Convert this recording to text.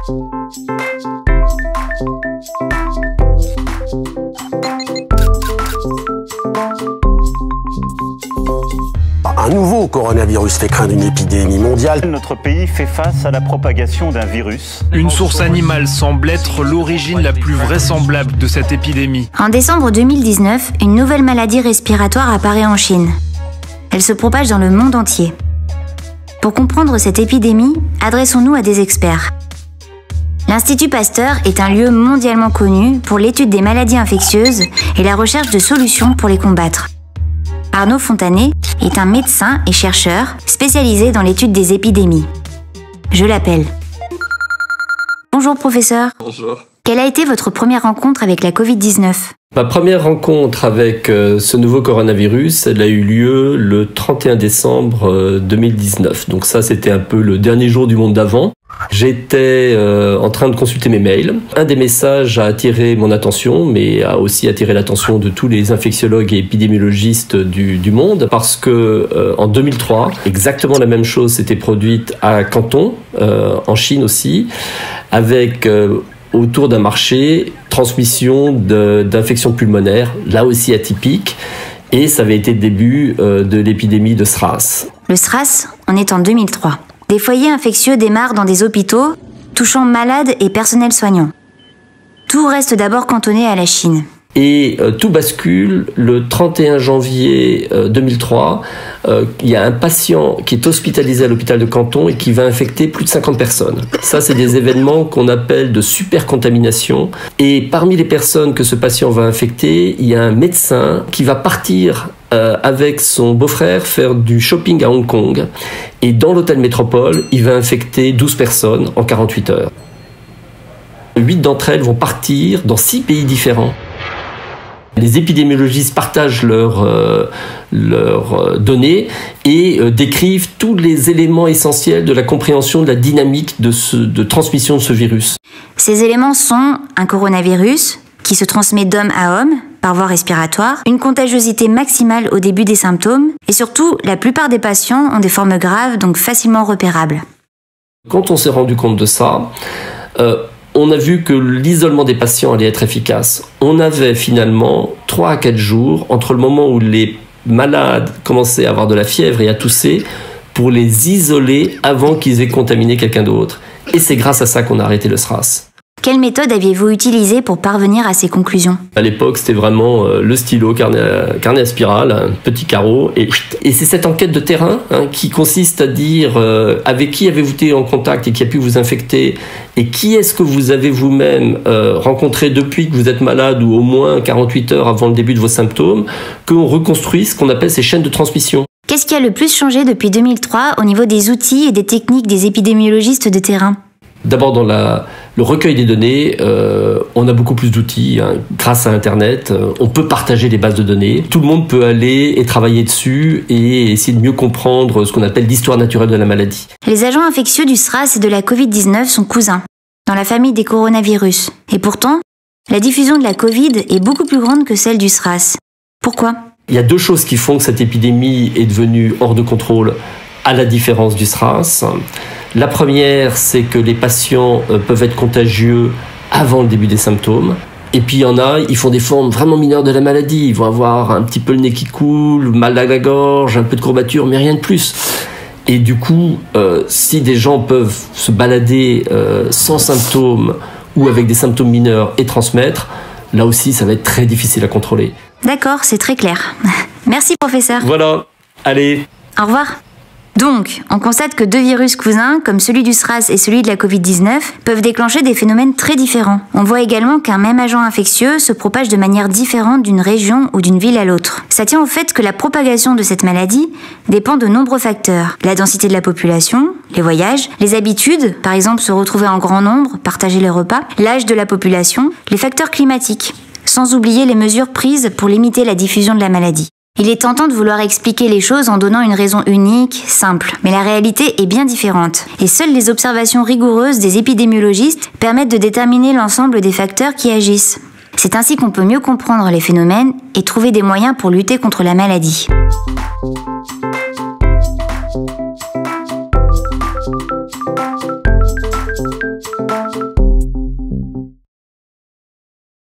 Un nouveau coronavirus fait craindre une épidémie mondiale. Notre pays fait face à la propagation d'un virus. Une source animale semble être l'origine la plus vraisemblable de cette épidémie. En décembre 2019, une nouvelle maladie respiratoire apparaît en Chine. Elle se propage dans le monde entier. Pour comprendre cette épidémie, adressons-nous à des experts. L'Institut Pasteur est un lieu mondialement connu pour l'étude des maladies infectieuses et la recherche de solutions pour les combattre. Arnaud Fontanet est un médecin et chercheur spécialisé dans l'étude des épidémies. Je l'appelle. Bonjour professeur. Bonjour. Quelle a été votre première rencontre avec la Covid-19 ? Ma première rencontre avec ce nouveau coronavirus, elle a eu lieu le 31 décembre 2019. Donc ça, c'était un peu le dernier jour du monde d'avant. J'étais en train de consulter mes mails. Un des messages a attiré mon attention, mais a aussi attiré l'attention de tous les infectiologues et épidémiologistes du monde, parce que en 2003, exactement la même chose s'était produite à Canton, en Chine aussi, avec autour d'un marché, transmission d'infections pulmonaires, là aussi atypique, et ça avait été le début de l'épidémie de SRAS. Le SRAS, on est en 2003. Des foyers infectieux démarrent dans des hôpitaux, touchant malades et personnel soignant. Tout reste d'abord cantonné à la Chine. Et tout bascule le 31 janvier 2003. Il y a un patient qui est hospitalisé à l'hôpital de Canton et qui va infecter plus de 50 personnes. Ça, c'est des événements qu'on appelle de supercontamination. Et parmi les personnes que ce patient va infecter, il y a un médecin qui va partir avec son beau-frère faire du shopping à Hong Kong. Et dans l'hôtel Métropole, il va infecter 12 personnes en 48 heures. 8 d'entre elles vont partir dans 6 pays différents. Les épidémiologistes partagent leurs données et décrivent tous les éléments essentiels de la compréhension de la dynamique de transmission de ce virus. Ces éléments sont un coronavirus qui se transmet d'homme à homme par voie respiratoire, une contagiosité maximale au début des symptômes et surtout, la plupart des patients ont des formes graves, donc facilement repérables. Quand on s'est rendu compte de ça, on a vu que l'isolement des patients allait être efficace. On avait finalement 3 à 4 jours entre le moment où les malades commençaient à avoir de la fièvre et à tousser pour les isoler avant qu'ils aient contaminé quelqu'un d'autre. Et c'est grâce à ça qu'on a arrêté le SRAS. Quelle méthode aviez-vous utilisée pour parvenir à ces conclusions ? À l'époque, c'était vraiment le stylo, carnet à spirale, un petit carreau. Et c'est cette enquête de terrain qui consiste à dire avec qui avez-vous été en contact et qui a pu vous infecter et qui est-ce que vous avez vous-même rencontré depuis que vous êtes malade ou au moins 48 heures avant le début de vos symptômes, qu'on reconstruise ce qu'on appelle ces chaînes de transmission. Qu'est-ce qui a le plus changé depuis 2003 au niveau des outils et des techniques des épidémiologistes de terrain ? D'abord, dans le recueil des données, on a beaucoup plus d'outils. Grâce à Internet, on peut partager les bases de données. Tout le monde peut aller et travailler dessus et essayer de mieux comprendre ce qu'on appelle l'histoire naturelle de la maladie. Les agents infectieux du SRAS et de la Covid-19 sont cousins, dans la famille des coronavirus. Et pourtant, la diffusion de la Covid est beaucoup plus grande que celle du SRAS. Pourquoi ? Il y a 2 choses qui font que cette épidémie est devenue hors de contrôle, à la différence du SRAS. La première, c'est que les patients peuvent être contagieux avant le début des symptômes. Et puis il y en a, ils font des formes vraiment mineures de la maladie. Ils vont avoir un petit peu le nez qui coule, mal à la gorge, un peu de courbature, mais rien de plus. Et du coup, si des gens peuvent se balader sans symptômes ou avec des symptômes mineurs et transmettre, là aussi, ça va être très difficile à contrôler. D'accord, c'est très clair. Merci professeur. Voilà, allez. Au revoir. Donc, on constate que 2 virus cousins, comme celui du SRAS et celui de la Covid-19, peuvent déclencher des phénomènes très différents. On voit également qu'un même agent infectieux se propage de manière différente d'une région ou d'une ville à l'autre. Ça tient au fait que la propagation de cette maladie dépend de nombreux facteurs. La densité de la population, les voyages, les habitudes, par exemple se retrouver en grand nombre, partager les repas, l'âge de la population, les facteurs climatiques, sans oublier les mesures prises pour limiter la diffusion de la maladie. Il est tentant de vouloir expliquer les choses en donnant une raison unique, simple. Mais la réalité est bien différente. Et seules les observations rigoureuses des épidémiologistes permettent de déterminer l'ensemble des facteurs qui agissent. C'est ainsi qu'on peut mieux comprendre les phénomènes et trouver des moyens pour lutter contre la maladie.